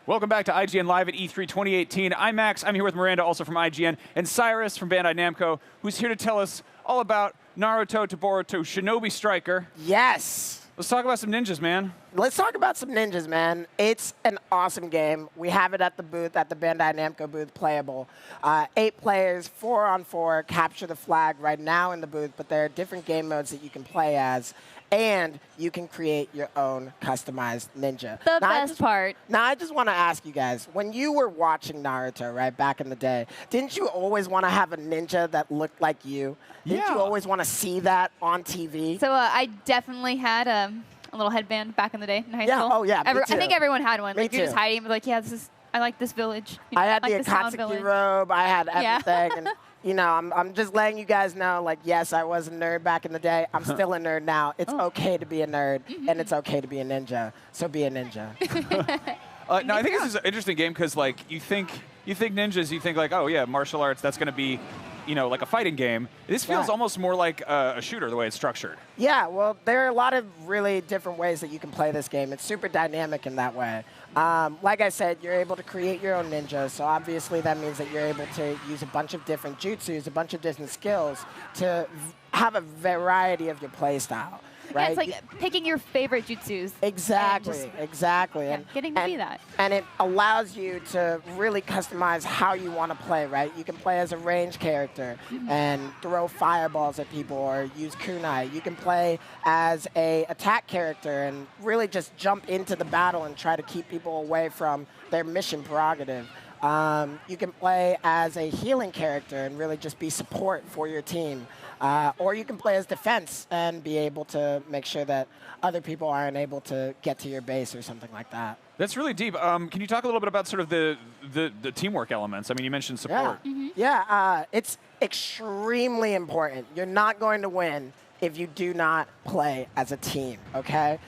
Welcome back to IGN Live at E3 2018. I'm Max. I'm here with Miranda, also from IGN, and Cyrus from Bandai Namco, who's here to tell us all about Naruto to Boruto Shinobi Striker. Yes. Let's talk about some ninjas, man. Let's talk about some ninjas, man. It's an awesome game. We have it at the booth, at the Bandai Namco booth, playable. 8 players, 4-on-4, capture the flag right now in the booth, but there are different game modes that you can play as, and you can create your own customized ninja. The best part. Now, I just want to ask you guys, when you were watching Naruto, right, back in the day, didn't you always want to have a ninja that looked like you? Didn't you always want to see that on TV? So I definitely had a little headband back in the day in high school. Oh, yeah, me too. I think everyone had one. Me Like, you're just too. hiding, but like, yeah, I like this village. You know, I had like the sound Akatsuki village. robe. I had Yeah. everything. And, you know, I'm just letting you guys know, like, yes, I was a nerd back in the day. I'm still a nerd now. It's okay to be a nerd, and it's okay to be a ninja. So be a ninja. No, I think this is an interesting game because, like, you think ninjas, you think like, oh yeah, martial arts. That's going to be, you know, like a fighting game. This feels almost more like a shooter the way it's structured. Yeah, well, there are a lot of really different ways that you can play this game. It's super dynamic in that way. Like I said, you're able to create your own ninja, so obviously that means that you're able to use a bunch of different jutsus, a bunch of different skills to have a variety of your play style. Right? Yeah, it's like picking your favorite jutsus. Exactly, exactly. Yeah, getting to be that. And it allows you to really customize how you want to play, right? You can play as a range character and throw fireballs at people or use kunai. You can play as a attack character and really just jump into the battle and try to keep people away from their mission prerogative. You can play as a healing character and really just be support for your team. Or you can play as defense and be able to make sure that other people aren't able to get to your base or something like that. That's really deep. Can you talk a little bit about sort of the teamwork elements? I mean, you mentioned support. Yeah, it's extremely important. You're not going to win if you do not play as a team, okay?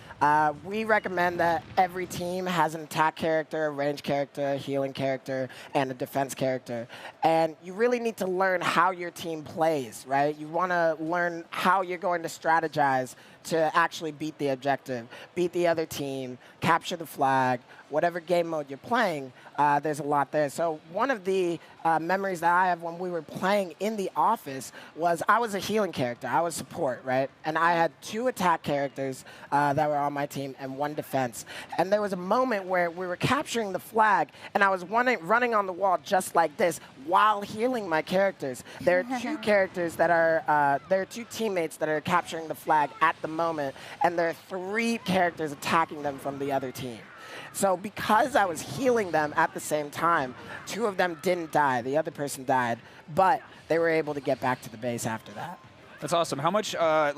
We recommend that every team has an attack character, a range character, a healing character, and a defense character. And you really need to learn how your team plays, right? You want to learn how you're going to strategize to actually beat the objective, beat the other team, capture the flag, whatever game mode you're playing, there's a lot there. So one of the memories that I have when we were playing in the office was I was a healing character. I was support, right? And I had 2 attack characters that were on my team and 1 defense. And there was a moment where we were capturing the flag, and I was running on the wall just like this while healing my characters. There are 2 characters that are, there are 2 teammates that are capturing the flag at the moment, and there are 3 characters attacking them from the other team. So because I was healing them at the same time, 2 of them didn't die. The other person died, but they were able to get back to the base after that. That's awesome. How much sort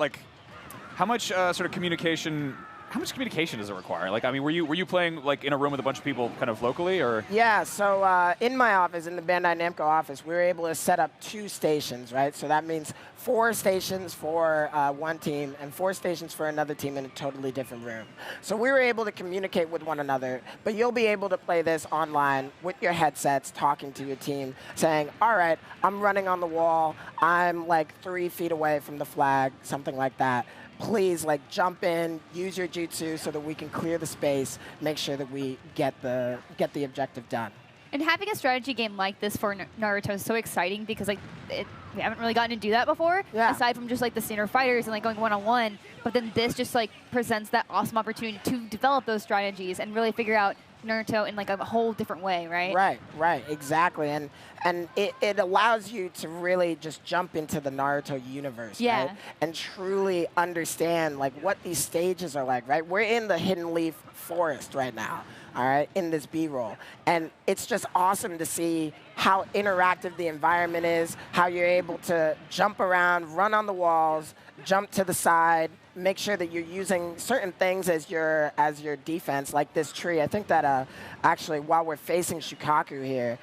of communication? How much communication does it require? Like, I mean, were you playing like in a room with a bunch of people kind of locally, or? Yeah, so in my office, in the Bandai Namco office, we were able to set up 2 stations, right? So that means 4 stations for one team and 4 stations for another team in a totally different room. So we were able to communicate with one another, but you'll be able to play this online with your headsets, talking to your team, saying, all right, I'm running on the wall, I'm like 3 feet away from the flag, something like that. Please, like, jump in, use your jutsu so that we can clear the space, make sure that we get the objective done. And having a strategy game like this for Naruto is so exciting because like we haven't really gotten to do that before, aside from just like the standard fighters and like going one-on-one. But then this just like presents that awesome opportunity to develop those strategies and really figure out Naruto in like a whole different way, right? Right, exactly. And it allows you to really just jump into the Naruto universe, right? And truly understand like what these stages are like, right? We're in the Hidden Leaf Forest right now, all right, in this B-roll. And it's just awesome to see how interactive the environment is, how you're able to jump around, run on the walls, jump to the side, make sure that you're using certain things as your defense, like this tree. I think that actually, while we're facing Shukaku here,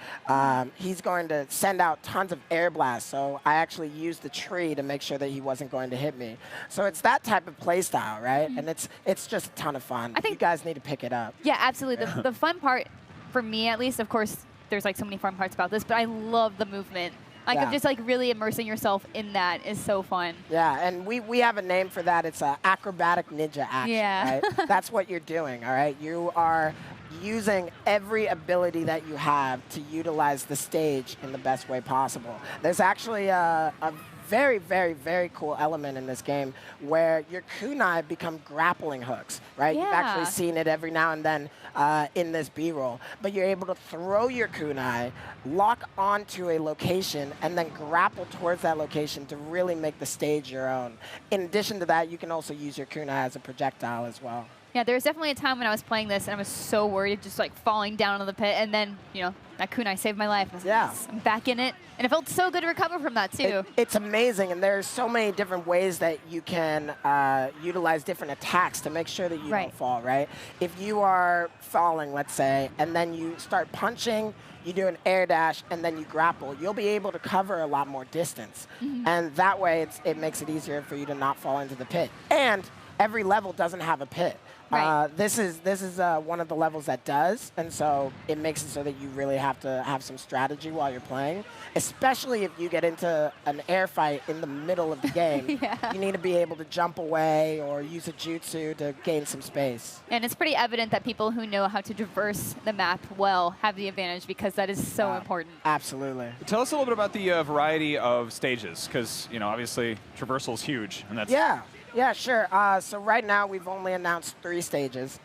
he's going to send out tons of air blasts. So I actually used the tree to make sure that he wasn't going to hit me. So it's that type of play style, right? And it's just a ton of fun. I think you guys need to pick it up. Yeah, absolutely. The fun part, for me at least, of course, there's like so many fun parts about this, but I love the movement. Like just like really immersing yourself in that is so fun. Yeah, and we have a name for that. It's acrobatic ninja action, right? That's what you're doing, all right? You are using every ability that you have to utilize the stage in the best way possible. There's actually a very, very, very cool element in this game where your kunai become grappling hooks, right? Yeah. You've actually seen it every now and then in this B-roll. But you're able to throw your kunai, lock onto a location, and then grapple towards that location to really make the stage your own. In addition to that, you can also use your kunai as a projectile as well. Yeah, there was definitely a time when I was playing this and I was so worried, just like falling down into the pit, and then, you know, that kunai saved my life. I was like, yes, I'm back in it. And it felt so good to recover from that, too. It's amazing, and there's so many different ways that you can utilize different attacks to make sure that you don't fall, right? If you are falling, let's say, and then you start punching, you do an air dash, and then you grapple, you'll be able to cover a lot more distance. And that way, it makes it easier for you to not fall into the pit. And every level doesn't have a pit. Right. This is one of the levels that does, and so it makes it so that you really have to have some strategy while you're playing, especially if you get into an air fight in the middle of the game. You need to be able to jump away or use a jutsu to gain some space. And it's pretty evident that people who know how to traverse the map well have the advantage, because that is so important. Absolutely. Tell us a little bit about the variety of stages, because, you know, obviously traversal is huge, and that's Yeah, sure. So right now we've only announced 3 stages.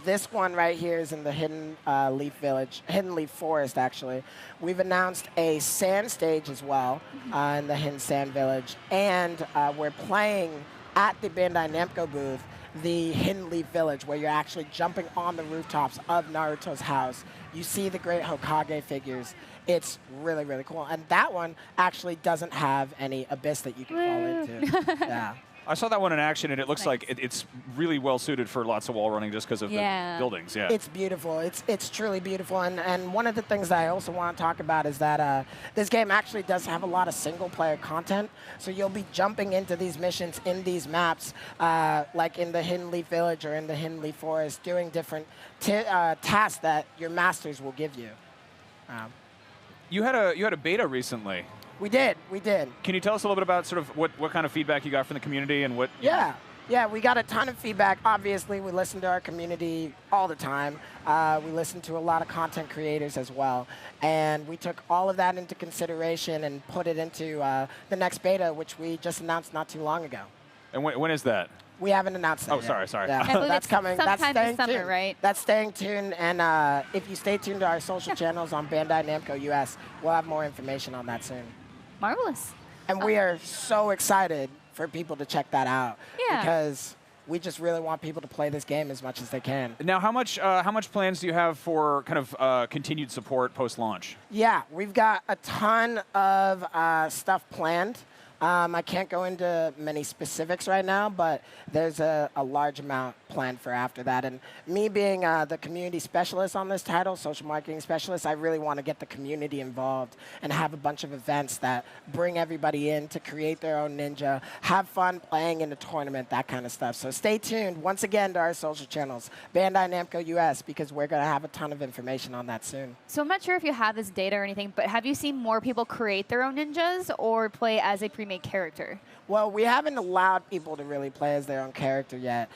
This one right here is in the Hidden Leaf Village, Hidden Leaf Forest, actually. We've announced a sand stage as well in the Hidden Sand Village, and we're playing at the Bandai Namco booth the Hidden Leaf Village, where you're actually jumping on the rooftops of Naruto's house. You see the great Hokage figures. It's really, really cool. And that one actually doesn't have any abyss that you can fall into. Yeah. I saw that one in action, and it looks like it's really well suited for lots of wall running just because of the buildings. Yeah, it's beautiful. It's truly beautiful. And one of the things that I also want to talk about is that this game actually does have a lot of single-player content. So you'll be jumping into these missions in these maps, like in the Hidden Leaf Village or in the Hidden Leaf Forest, doing different tasks that your masters will give you. You had a beta recently. We did. Can you tell us a little bit about sort of what kind of feedback you got from the community and what? Yeah, we got a ton of feedback. Obviously, we listen to our community all the time. We listen to a lot of content creators as well. And we took all of that into consideration and put it into the next beta, which we just announced not too long ago. And when is that? We haven't announced that yet. Sorry. Yeah, that's coming. Sometime That's staying this summer, tuned. right? That's staying tuned. And if you stay tuned to our social channels on Bandai Namco US, we'll have more information on that soon. Marvelous. And we are so excited for people to check that out. Yeah. Because we just really want people to play this game as much as they can. Now, how much plans do you have for kind of continued support post-launch? Yeah, we've got a ton of stuff planned. I can't go into many specifics right now, but there's a large amount planned for after that. And me being the community specialist on this title, social marketing specialist, I really want to get the community involved and have a bunch of events that bring everybody in to create their own ninja, have fun playing in the tournament, that kind of stuff. So stay tuned, once again, to our social channels, Bandai Namco US, because we're going to have a ton of information on that soon. So I'm not sure if you have this data or anything, but have you seen more people create their own ninjas or play as a pre-made character? Well, we haven't allowed people to really play as their own character yet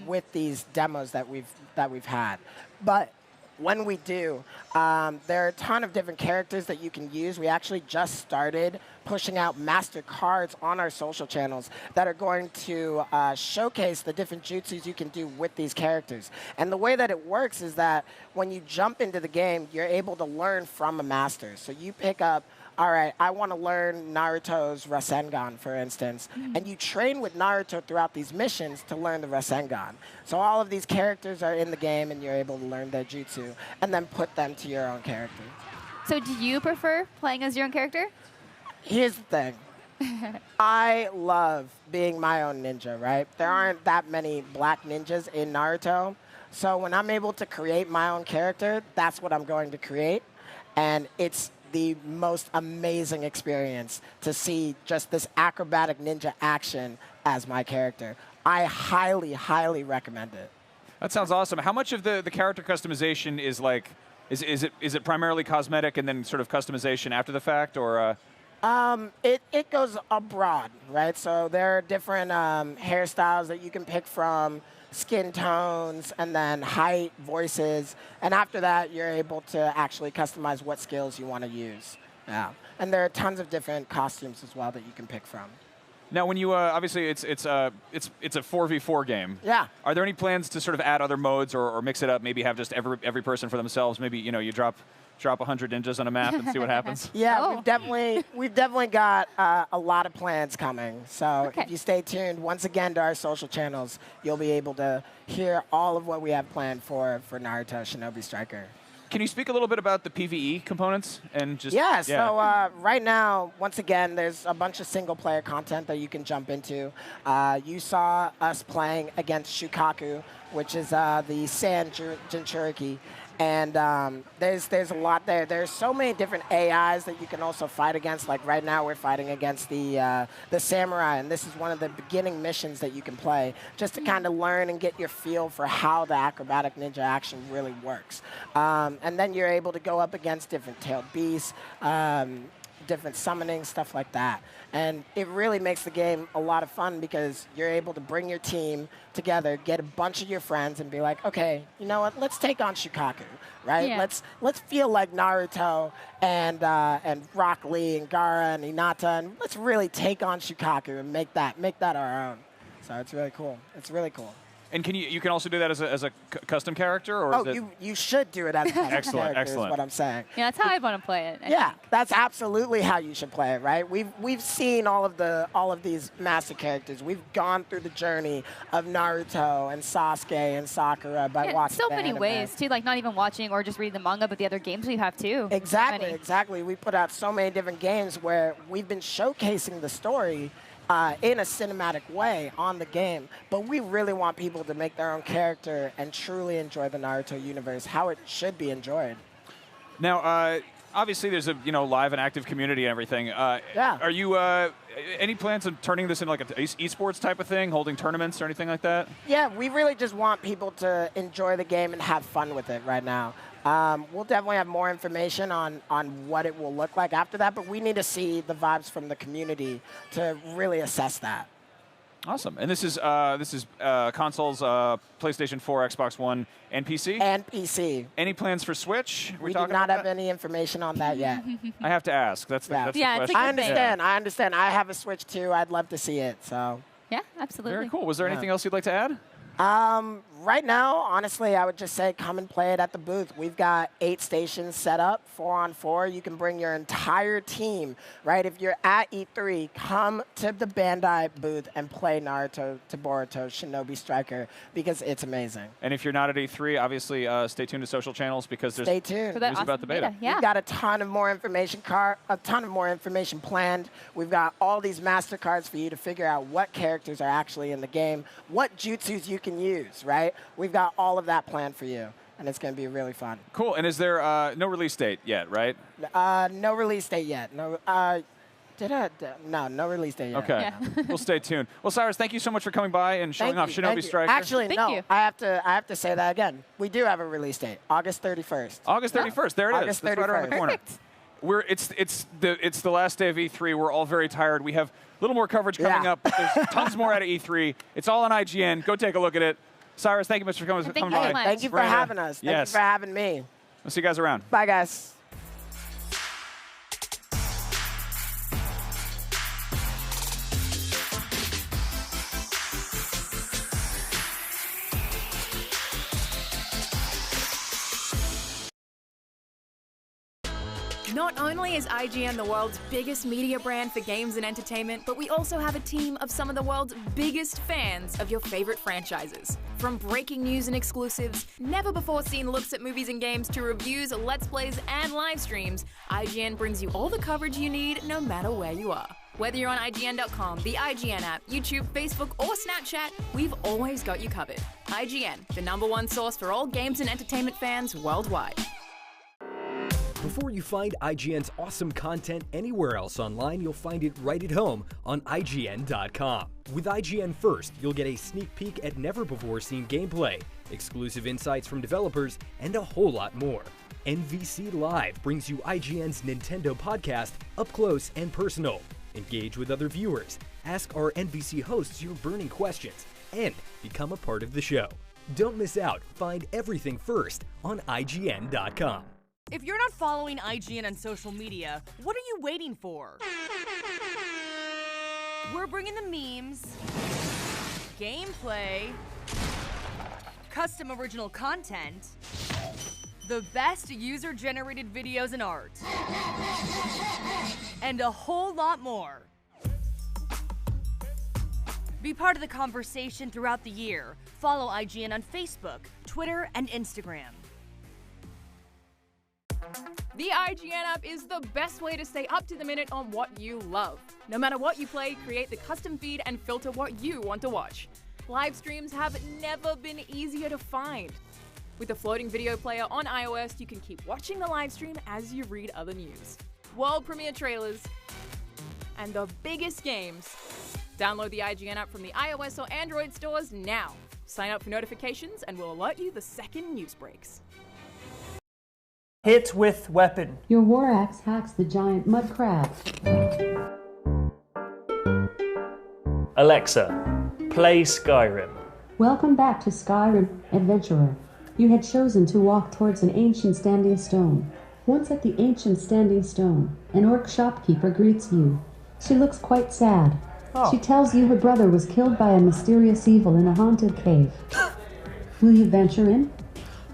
with these demos that we've had. But when we do, there are a ton of different characters that you can use. We actually just started pushing out master cards on our social channels that are going to showcase the different jutsus you can do with these characters. And the way that it works is that when you jump into the game, you're able to learn from a master. So you pick up, all right, I want to learn Naruto's Rasengan, for instance. And you train with Naruto throughout these missions to learn the Rasengan. So all of these characters are in the game, and you're able to learn their jutsu and then put them to your own character. So do you prefer playing as your own character? Here's the thing. I love being my own ninja, right? There aren't that many black ninjas in Naruto. So when I'm able to create my own character, that's what I'm going to create. And it's the most amazing experience to see just this acrobatic ninja action as my character. I highly, highly recommend it. That sounds awesome. How much of the character customization is like, is it primarily cosmetic and then sort of customization after the fact, or? It goes abroad, right? So there are different hairstyles that you can pick from. skin tones, and then height, voices. And after that, you're able to actually customize what skills you want to use. Yeah. And there are tons of different costumes as well that you can pick from. Now, when you obviously it's a 4v4 game. Yeah. Are there any plans to sort of add other modes or mix it up? Maybe have just every person for themselves. Maybe you drop 100 ninjas on a map and see what happens. Yeah, we've definitely got a lot of plans coming. So if you stay tuned once again to our social channels, you'll be able to hear all of what we have planned for Naruto Shinobi Striker. Can you speak a little bit about the PvE components and just? Yeah. So right now, once again, there's a bunch of single-player content that you can jump into. You saw us playing against Shukaku, which is the Sand Jinchuriki. And there's a lot there. There's so many different AIs that you can also fight against. Like right now, we're fighting against the samurai, and this is one of the beginning missions that you can play just to kind of learn and get your feel for how the acrobatic ninja action really works. And then you're able to go up against different tailed beasts, different summoning, stuff like that. And it really makes the game a lot of fun because you're able to bring your team together, get a bunch of your friends, and be like, okay, you know what? Let's take on Shukaku, right? Yeah. Let's feel like Naruto and Rock Lee and Gaara and Hinata, and let's really take on Shukaku and make that our own. So it's really cool. It's really cool. And you can also do that as a custom character, or is it? You should do it as a custom character. Excellent. Is what I'm saying. Yeah, that's how I want to play it. Yeah, that's absolutely how you should play it, right? We've seen all of these master characters. We've gone through the journey of Naruto and Sasuke and Sakura by watching so the many anime. ways too, like not even watching or just reading the manga, but the other games we have too. Exactly. We put out so many different games where we've been showcasing the story in a cinematic way on the game, but we really want people to make their own character and truly enjoy the Naruto universe, how it should be enjoyed. Now, obviously, there's a live and active community and everything. Yeah. Are you any plans on turning this into like an esports type of thing, holding tournaments or anything like that? Yeah, we really just want people to enjoy the game and have fun with it right now. We'll definitely have more information on what it will look like after that, but we need to see the vibes from the community to really assess that. Awesome. And this is consoles, PlayStation 4, Xbox One, and PC? And PC. Any plans for Switch? We do not have any information on that yet. I have to ask. That's the question. It's a I good thing. understand. I have a Switch too. I'd love to see it. So. Yeah, absolutely. Very cool. Was there anything else you'd like to add? Right now, honestly, I would just say come and play it at the booth. We've got 8 stations set up, 4-on-4. You can bring your entire team, right? If you're at E3, come to the Bandai booth and play Naruto to Boruto Shinobi Striker because it's amazing. And if you're not at E3, obviously stay tuned to social channels because there's Stay tuned. For that news awesome about the beta. Yeah. We've got a ton of more information planned. We've got all these MasterCards for you to figure out what characters are actually in the game, what jutsus you can use, right? We've got all of that planned for you, and it's going to be really fun. Cool. And is there no release date yet, right? No release date yet. No, no release date yet. Okay. Yeah. We'll stay tuned. Well, Cyrus, thank you so much for coming by and showing off Shinobi Striker. Actually, Thank no. you. I have to say that again. We do have a release date, August 31st. August 31st. There it is. August That's right around the 31st. corner. Perfect. It's the last day of E3. We're all very tired. We have a little more coverage coming up. But there's tons more out of E3. It's all on IGN. Go take a look at it. Cyrus, thank you much for coming Thank you by. so much. Thank you for having us. Thank you for having me. I'll see you guys around. Bye, guys. Not only is IGN the world's biggest media brand for games and entertainment, but we also have a team of some of the world's biggest fans of your favorite franchises. From breaking news and exclusives, never-before-seen looks at movies and games, to reviews, let's plays, and live streams, IGN brings you all the coverage you need no matter where you are. Whether you're on IGN.com, the IGN app, YouTube, Facebook, or Snapchat, we've always got you covered. IGN, the #1 source for all games and entertainment fans worldwide. Before you find IGN's awesome content anywhere else online, you'll find it right at home on IGN.com. With IGN First, you'll get a sneak peek at never-before-seen gameplay, exclusive insights from developers, and a whole lot more. NVC Live brings you IGN's Nintendo podcast up close and personal. Engage with other viewers, ask our NVC hosts your burning questions, and become a part of the show. Don't miss out. Find everything first on IGN.com. If you're not following IGN on social media, what are you waiting for? We're bringing the memes, gameplay, custom original content, the best user-generated videos and art, and a whole lot more. Be part of the conversation throughout the year. Follow IGN on Facebook, Twitter, and Instagram. The IGN app is the best way to stay up to the minute on what you love. No matter what you play, create the custom feed and filter what you want to watch. Live streams have never been easier to find. With a floating video player on iOS, you can keep watching the live stream as you read other news. World premiere trailers, and the biggest games. Download the IGN app from the iOS or Android stores now. Sign up for notifications and we'll alert you the second news breaks. Hit with weapon. Your war axe hacks the giant mud crab. Alexa, play Skyrim. Welcome back to Skyrim, adventurer. You had chosen to walk towards an ancient standing stone. Once at the ancient standing stone, an orc shopkeeper greets you. She looks quite sad. Oh. She tells you her brother was killed by a mysterious evil in a haunted cave. Will you venture in?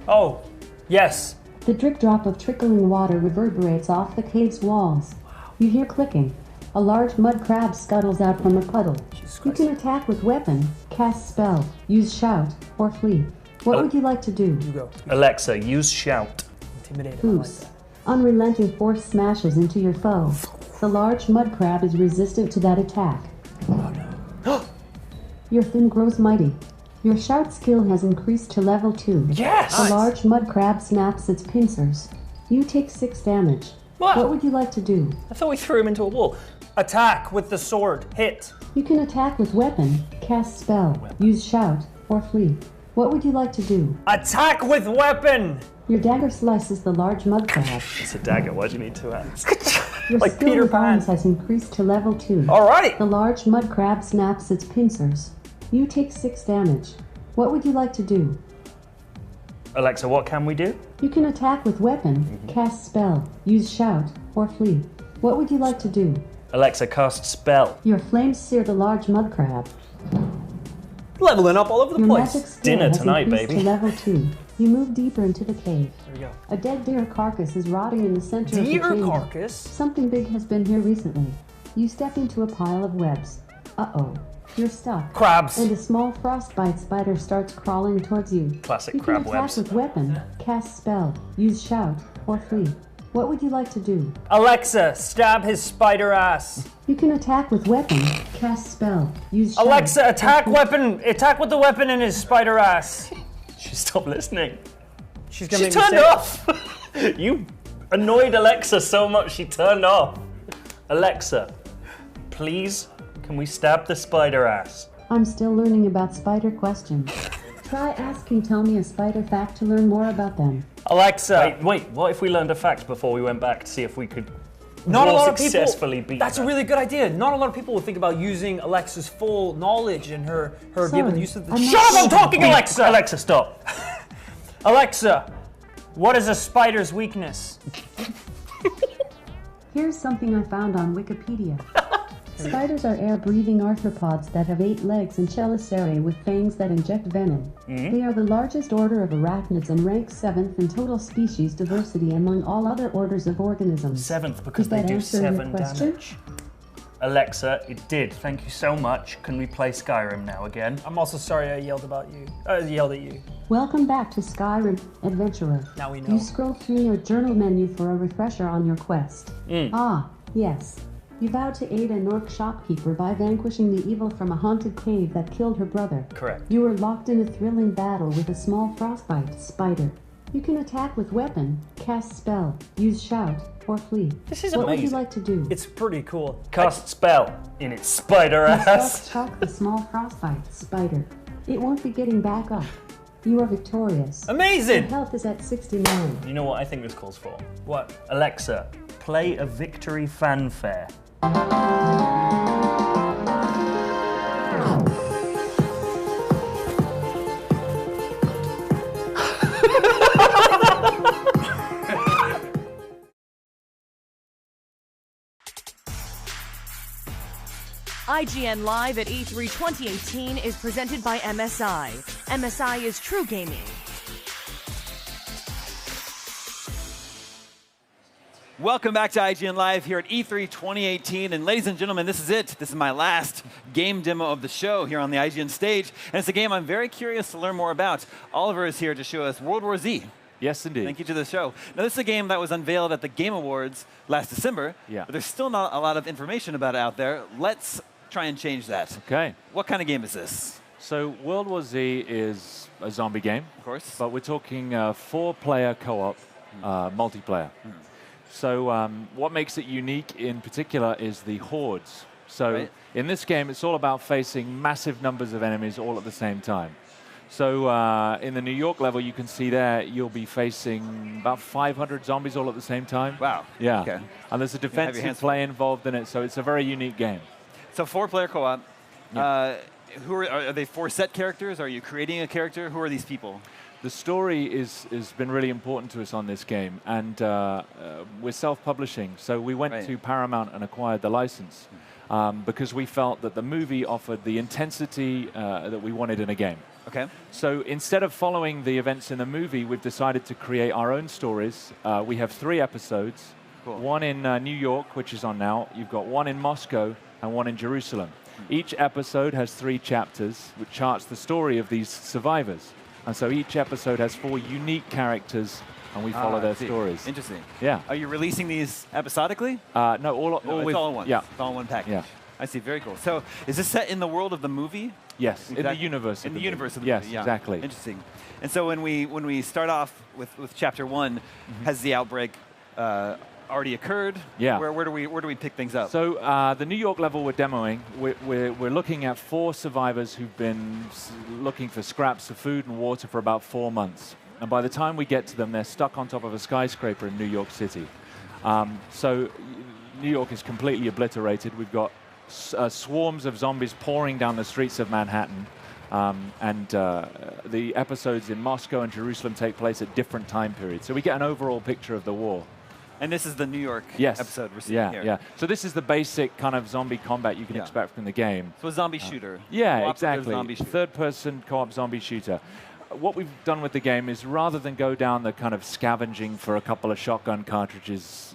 Oh, yes. The drip-drop of trickling water reverberates off the cave's walls. You hear clicking. A large mud crab scuttles out from a puddle. You can attack with weapon, cast spell, use shout, or flee. What would you like to do? You go. Alexa, use shout. Intimidate. Goose. Unrelenting force smashes into your foe. The large mud crab is resistant to that attack. Oh no. Your fin grows mighty. Your shout skill has increased to level 2. Yes! The large mud crab snaps its pincers. You take 6 damage. What would you like to do? I thought we threw him into a wall. Attack with the sword. Hit. You can attack with weapon, cast spell, use shout, or flee. What would you like to do? Attack with weapon! Your dagger slices the large mud crab. It's a dagger, why do you need 2 hands? Your like skill Peter with Pan. arms has increased to level 2. Alrighty! The large mud crab snaps its pincers. You take 6 damage. What would you like to do? Alexa, what can we do? You can attack with weapon, cast spell, use shout, or flee. What would you like to do? Alexa, cast spell. Your flames sear the large mud crab. Leveling up all over the Your place. magic skill Dinner has tonight, increased baby. to level 2. You move deeper into the cave. There we go. A dead deer carcass is rotting in the center of the Deer chamber. carcass? Something big has been here recently. You step into a pile of webs. Uh-oh. You're stuck. Crabs. And a small frostbite spider starts crawling towards you. Classic You crab can attack webs. with weapon, cast spell, use shout, or flee. What would you like to do? Alexa, stab his spider ass. You can attack with weapon, cast spell, use shout. Alexa, attack weapon. Attack with the weapon in his spider ass. She stopped listening. She's gonna She make me turned say- off. You annoyed Alexa so much she turned off. Alexa, please, can we stab the spider ass? I'm still learning about spider questions. Try asking Tell Me a Spider Fact to learn more about them. Alexa. Wait, what if we learned a fact before we went back to see if we could Not a more lot of people. successfully beat That's her? a really good idea. Not a lot of people will think about using Alexa's full knowledge and her given use of the. I'm not Shut up! I'm sure. talking, Alexa. Alexa, stop. Alexa, what is a spider's weakness? Here's something I found on Wikipedia. Spiders are air-breathing arthropods that have 8 legs and chelicerae with fangs that inject venom. They are the largest order of arachnids and rank 7th in total species diversity among all other orders of organisms. 7th because Did they that do answer your 7 question? damage. Alexa, it did. Thank you so much. Can we play Skyrim now again? I'm also sorry I yelled about you. Yelled at you. Welcome back to Skyrim, adventurer. Now we know. You scroll through your journal menu for a refresher on your quest. Ah, yes. You vowed to aid an orc shopkeeper by vanquishing the evil from a haunted cave that killed her brother. Correct. You were locked in a thrilling battle with a small frostbite spider. You can attack with weapon, cast spell, use shout, or flee. This is what would you amazing. like to do? It's pretty cool. Cast spell in its spider You ass. shock the small frostbite spider. It won't be getting back up. You are victorious. Amazing! Your health is at 69. You know what I think this calls for? What? Alexa, play a victory fanfare. IGN Live at E3 2018 is presented by MSI. MSI is true gaming. Welcome back to IGN Live here at E3 2018. And ladies and gentlemen, this is it. This is my last game demo of the show here on the IGN stage. And it's a game I'm very curious to learn more about. Oliver is here to show us World War Z. Yes, indeed. Thank you to the show. Now, this is a game that was unveiled at the Game Awards last December. Yeah. But there's still not a lot of information about it out there. Let's try and change that. Okay. What kind of game is this? So World War Z is a zombie game. Of course. But we're talking 4-player co-op multiplayer. So what makes it unique in particular is the hordes. So in this game, it's all about facing massive numbers of enemies all at the same time. So in the New York level, you can see there, you'll be facing about 500 zombies all at the same time. Wow. Yeah. Okay. And there's a defensive play involved in it, so it's a very unique game. So 4-player co-op. Yeah. Who are they 4 set characters? Are you creating a character? Who are these people? The story has been really important to us on this game, and we're self-publishing. So we went to Paramount and acquired the license because we felt that the movie offered the intensity that we wanted in a game. Okay. So instead of following the events in the movie, we've decided to create our own stories. We have 3 episodes. Cool. One in New York, which is on now. You've got one in Moscow and one in Jerusalem. Each episode has 3 chapters, which charts the story of these survivors. And so each episode has 4 unique characters, and we follow their stories. Interesting. Yeah. Are you releasing these episodically? No, It's all in one. Yeah. It's all in one package. Yeah. I see. Very cool. So is this set in the world of the movie? Yes, in the universe. In the universe of the movie. movie. Yes, exactly. Interesting. And so when we start off with Chapter 1, has the outbreak already occurred? Yeah. Where do we pick things up? So the New York level we're demoing, we're looking at 4 survivors who've been looking for scraps of food and water for about 4 months. And by the time we get to them, they're stuck on top of a skyscraper in New York City. So New York is completely obliterated. We've got swarms of zombies pouring down the streets of Manhattan. And the episodes in Moscow and Jerusalem take place at different time periods. So we get an overall picture of the war. And this is the New York episode we're seeing here. Yeah. So this is the basic kind of zombie combat you can expect from the game. So a zombie shooter. Yeah, exactly. Zombie shooter. Third-person co-op zombie shooter. What we've done with the game is rather than go down the kind of scavenging for a couple of shotgun cartridges,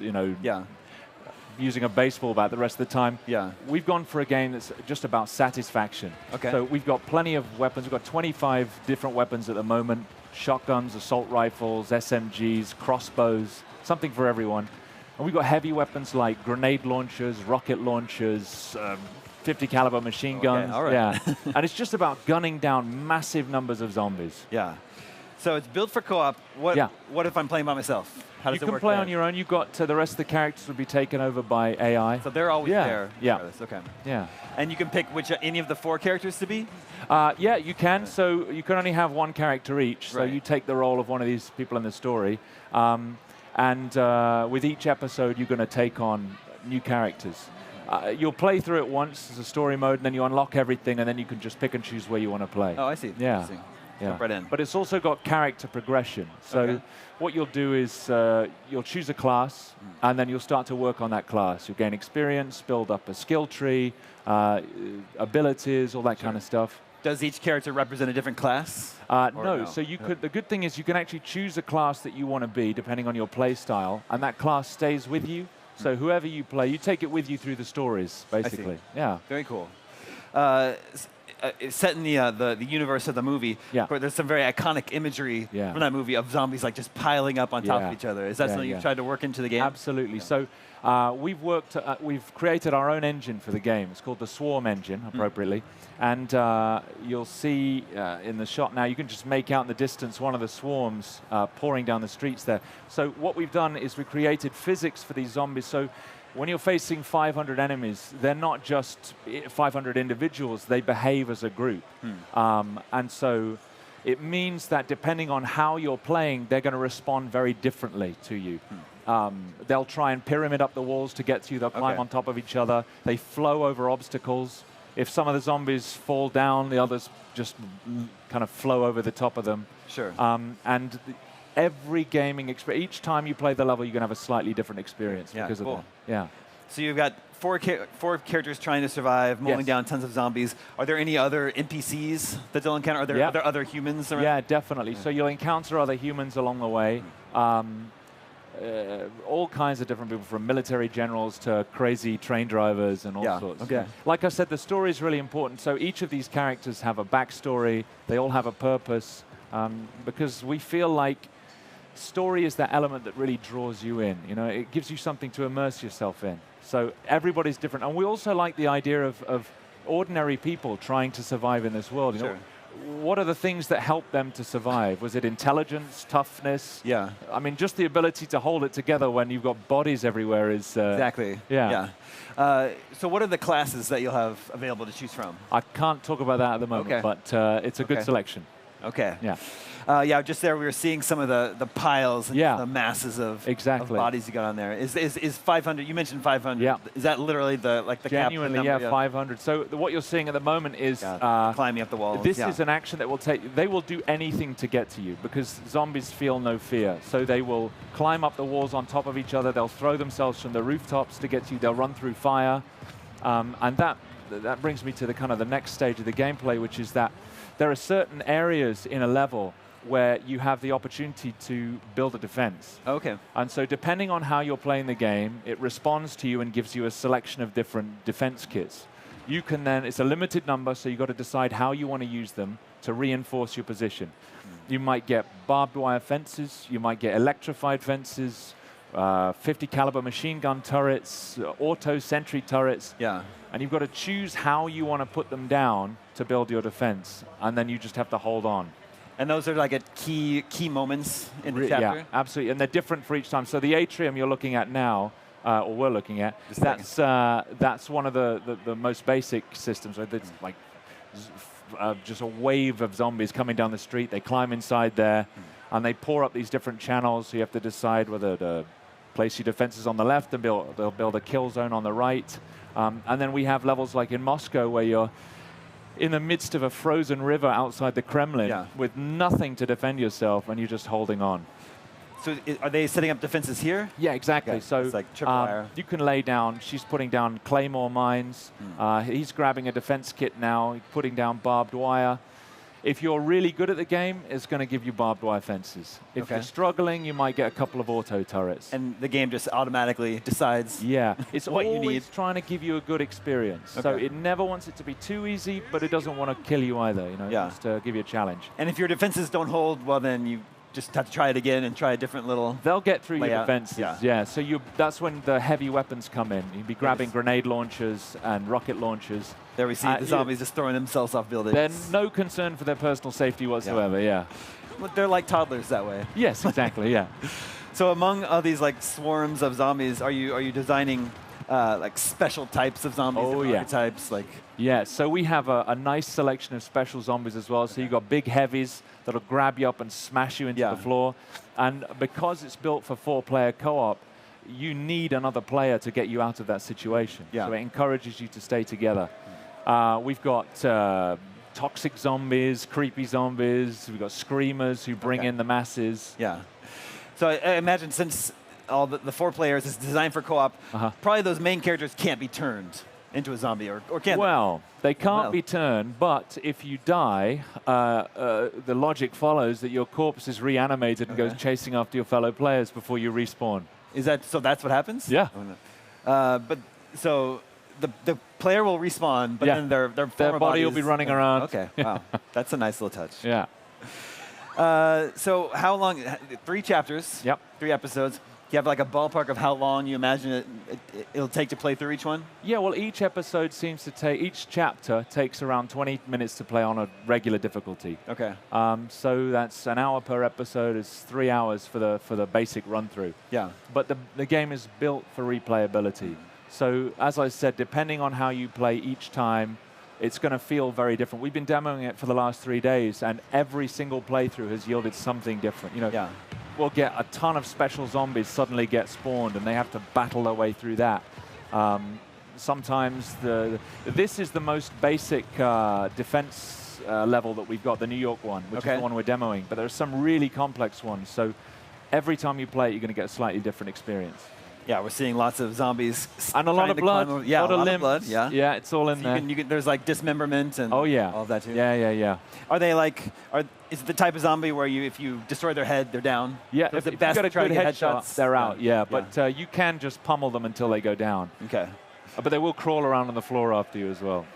using a baseball bat the rest of the time, we've gone for a game that's just about satisfaction. Okay. So we've got plenty of weapons. We've got 25 different weapons at the moment: shotguns, assault rifles, SMGs, crossbows. Something for everyone. And we've got heavy weapons like grenade launchers, rocket launchers, 50 caliber machine guns. All right. Yeah. And it's just about gunning down massive numbers of zombies. Yeah. So it's built for co-op. What if I'm playing by myself? How does it work? You can play there? on your own. You've got the rest of the characters will be taken over by AI. So they're always there. Yeah. Okay. Yeah. And you can pick any of the 4 characters to be? Yeah, you can. So you can only have 1 character each. So you take the role of one of these people in the story. And with each episode, you're going to take on new characters. You'll play through it once as a story mode, and then you unlock everything, and then you can just pick and choose where you want to play. Oh, I see. Yeah. Jump right in. But it's also got character progression. So what you'll do is you'll choose a class, and then you'll start to work on that class. You'll gain experience, build up a skill tree, abilities, all that kind of stuff. Does each character represent a different class? No. So you could. The good thing is you can actually choose a class that you want to be depending on your play style, and that class stays with you. So whoever you play, you take it with you through the stories, basically. Yeah. Very cool. It's set in the universe of the movie. Yeah. Where there's some very iconic imagery from that movie of zombies like just piling up on top of each other. Is that something you've tried to work into the game? Absolutely. Yeah. So we've created our own engine for the game. It's called the Swarm engine, appropriately. And you'll see in the shot now, you can just make out in the distance one of the swarms pouring down the streets there. So what we've done is we created physics for these zombies. So when you're facing 500 enemies, they're not just 500 individuals, they behave as a group. And so it means that depending on how you're playing, they're going to respond very differently to you. They'll try and pyramid up the walls to get to you, they'll climb on top of each other, they flow over obstacles. If some of the zombies fall down, the others just kind of flow over the top of them. Sure. Every gaming experience, each time you play the level, you're going to have a slightly different experience because of that. Yeah. So you've got four characters trying to survive, mowing down tons of zombies. Are there any other NPCs that they'll encounter? Are there other humans around? Yeah, definitely. So you'll encounter other humans along the way. All kinds of different people, from military generals to crazy train drivers and all sorts. Okay. Like I said, the story is really important. So each of these characters have a backstory. They all have a purpose, because we feel like story is that element that really draws you in. You know, it gives you something to immerse yourself in. So everybody's different. And we also like the idea of ordinary people trying to survive in this world. You know, what are the things that help them to survive? Was it intelligence, toughness? Yeah. I mean, just the ability to hold it together when you've got bodies everywhere is... exactly. Yeah. So what are the classes that you'll have available to choose from? I can't talk about that at the moment, but it's a good selection. Okay. Yeah. Yeah, just there we were seeing some of the piles and the masses of bodies you got on there. Is 500, you mentioned 500. Yeah. Is that literally the Genuinely, cap number? 500. So what you're seeing at the moment is... climbing up the walls. This is an action that will take... They will do anything to get to you because zombies feel no fear. So they will climb up the walls on top of each other. They'll throw themselves from the rooftops to get to you. They'll run through fire. And that brings me to the kind of the next stage of the gameplay, which is that there are certain areas in a level where you have the opportunity to build a defense. Okay. And so depending on how you're playing the game, it responds to you and gives you a selection of different defense kits. You can then, it's a limited number, so you've got to decide how you want to use them to reinforce your position. You might get barbed wire fences, you might get electrified fences, 50 caliber machine gun turrets, auto sentry turrets. Yeah. And you've got to choose how you want to put them down to build your defense. And then you just have to hold on. And those are like at key moments in the chapter? Yeah, absolutely. And they're different for each time. So the atrium you're looking at now, or we're looking at, that's one of the most basic systems. Right? It's like just a wave of zombies coming down the street. They climb inside there, and they pour up these different channels. So you have to decide whether to place your defenses on the left and they'll build a kill zone on the right. And then we have levels like in Moscow where you're in the midst of a frozen river outside the Kremlin with nothing to defend yourself, and you're just holding on. So are they setting up defenses here? Yeah, exactly. Okay. So it's like tripwire. You can lay down, she's putting down claymore mines. He's grabbing a defense kit now, putting down barbed wire. If you're really good at the game, it's going to give you barbed wire fences. If you're struggling, you might get a couple of auto turrets. And the game just automatically decides it's what you need. always trying to give you a good experience. So it never wants it to be too easy, but it doesn't want to kill you either, you know, just to give you a challenge. And if your defenses don't hold, well, then you just have to try it again and try a different little They'll get through layout. your defenses, So that's when the heavy weapons come in. You'd be grabbing grenade launchers and rocket launchers. There we see the zombies just throwing themselves off buildings. There's no concern for their personal safety whatsoever, Well, they're like toddlers that way. Yes, exactly, So among all these like swarms of zombies, are you designing like special types of zombies? Archetypes, like so we have a nice selection of special zombies as well. So you've got big heavies that'll grab you up and smash you into the floor. And because it's built for 4-player co-op, you need another player to get you out of that situation. So it encourages you to stay together. We've got toxic zombies, creepy zombies. We've got screamers who bring in the masses. So I imagine since all the 4 players is designed for co-op, probably those main characters can't be turned into a zombie, or can they? Well, they can't be turned, but if you die, the logic follows that your corpse is reanimated and goes chasing after your fellow players before you respawn. Is that so? That's what happens? Yeah. But so the player will respawn, but then their body will be running around. Okay. Wow. That's a nice little touch. Yeah. So how long? 3 chapters. Yep. 3 episodes. Do you have like a ballpark of how long you imagine it'll take to play through each one? Yeah, well, each episode seems to take, each chapter takes around 20 minutes to play on a regular difficulty. Okay. So that's an hour per episode. It's 3 hours for the basic run through. Yeah. But the game is built for replayability. So as I said, depending on how you play each time, it's going to feel very different. We've been demoing it for the last 3 days, and every single playthrough has yielded something different. You know, we'll get a ton of special zombies suddenly get spawned, and they have to battle their way through that. Sometimes this is the most basic defense level that we've got, the New York one, which is the one we're demoing. But there are some really complex ones. So every time you play it, you're going to get a slightly different experience. Yeah, we're seeing lots of zombies and a lot of blood. Yeah, a lot of limbs. blood. Yeah, yeah, it's all in there. There's like dismemberment and all of that too. Yeah. Are they like? Is it the type of zombie where if you destroy their head, they're down? Yeah, so if it's you best got a to try good to get headshot, they're out. Yeah, but you can just pummel them until they go down. Okay. But they will crawl around on the floor after you as well.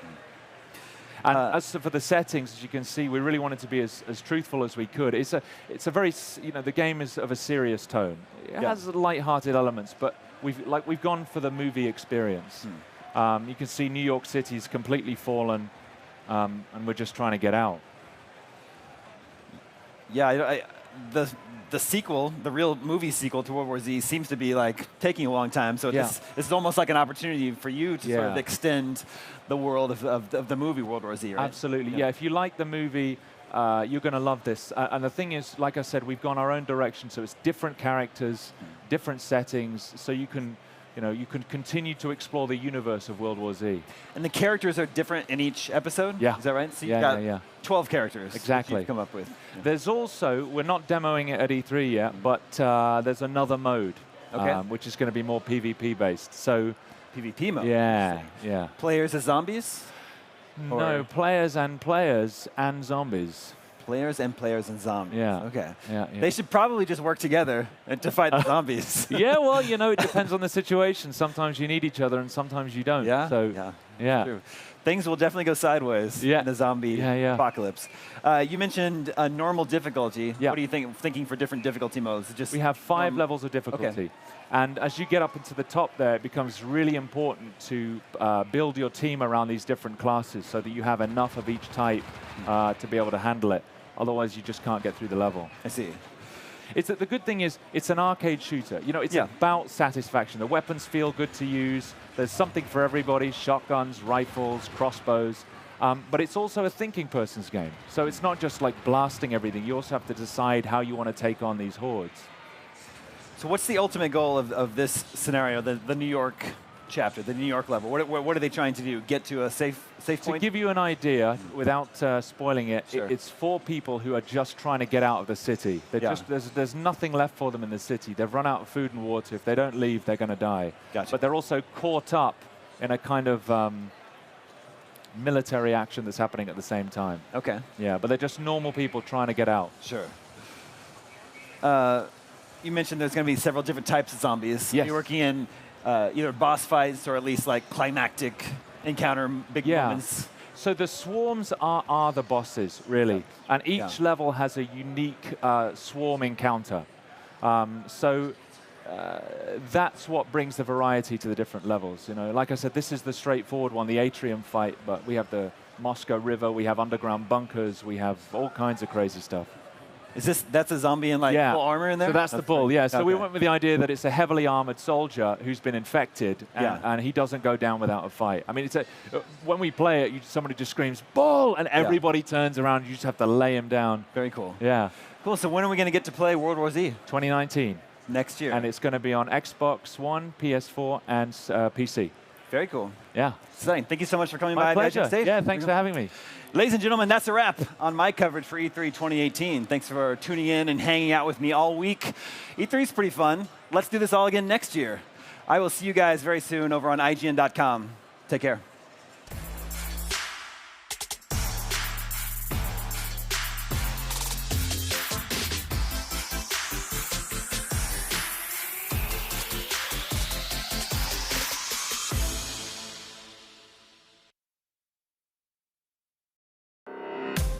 And as for the settings, as you can see, we really wanted to be as truthful as we could. It's a very, the game is of a serious tone. It has light-hearted elements, but we've gone for the movie experience. You can see New York City's completely fallen, and we're just trying to get out. Yeah, the sequel, the real movie sequel to World War Z, seems to be like taking a long time. So this is almost like an opportunity for you to sort of extend the world of the movie World War Z, right? Absolutely. Yeah, if you like the movie, you're going to love this. And the thing is, like I said, we've gone our own direction. So it's different characters, different settings, so you can continue to explore the universe of World War Z. And the characters are different in each episode? Yeah. Is that right? So you've got 12 characters. Exactly. You've come up with. Yeah. There's also, we're not demoing it at E3 yet, but there's another mode, which is going to be more PvP based. So PvP mode? Yeah. Players as zombies? No, players and zombies. Players and zombies. Yeah. Okay. Yeah. They should probably just work together to fight the zombies. Yeah, well, it depends on the situation. Sometimes you need each other and sometimes you don't. Yeah? So, yeah. True. Things will definitely go sideways in the zombie apocalypse. You mentioned normal difficulty. Yeah. What are you thinking for different difficulty modes? We have 5 levels of difficulty. Okay. And as you get up into the top there, it becomes really important to build your team around these different classes so that you have enough of each type to be able to handle it. Otherwise, you just can't get through the level. I see. The good thing is, it's an arcade shooter. It's about satisfaction. The weapons feel good to use. There's something for everybody, shotguns, rifles, crossbows. But it's also a thinking person's game. So it's not just like blasting everything. You also have to decide how you want to take on these hordes. So what's the ultimate goal of this scenario, the New York chapter, the New York level? What are they trying to do? Get to a safe point? To give you an idea, without spoiling it, it's 4 people who are just trying to get out of the city. There's nothing left for them in the city. They've run out of food and water. If they don't leave, they're going to die. Gotcha. But they're also caught up in a kind of military action that's happening at the same time. Okay. Yeah, but they're just normal people trying to get out. Sure. You mentioned there's going to be several different types of zombies. Yes. You're working in either boss fights or at least like climactic encounter, big moments. So the swarms are the bosses, really. And each level has a unique swarm encounter. That's what brings the variety to the different levels. Like I said, this is the straightforward one, the atrium fight, but we have the Moscow River, we have underground bunkers, we have all kinds of crazy stuff. That's a zombie in full armor in there? So that's the bull, yeah. So we went with the idea that it's a heavily armored soldier who's been infected, and he doesn't go down without a fight. I mean, when we play it, somebody just screams, bull, and everybody turns around. You just have to lay him down. Very cool. Yeah. Cool, so when are we going to get to play World War Z? 2019. Next year. And it's going to be on Xbox One, PS4, and PC. Very cool. Yeah. Exciting. Thank you so much for coming by. My pleasure. Yeah, thanks for having me. Ladies and gentlemen, that's a wrap on my coverage for E3 2018. Thanks for tuning in and hanging out with me all week. E3 is pretty fun. Let's do this all again next year. I will see you guys very soon over on IGN.com. Take care.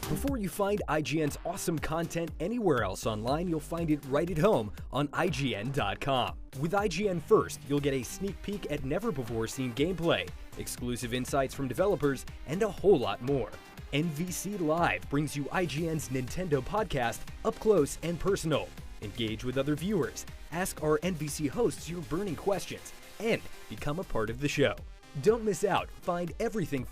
Before you find IGN's awesome content anywhere else online, you'll find it right at home on IGN.com. With IGN First, you'll get a sneak peek at never-before-seen gameplay, exclusive insights from developers, and a whole lot more. NVC Live brings you IGN's Nintendo podcast up close and personal. Engage with other viewers, ask our NVC hosts your burning questions, and become a part of the show. Don't miss out. Find everything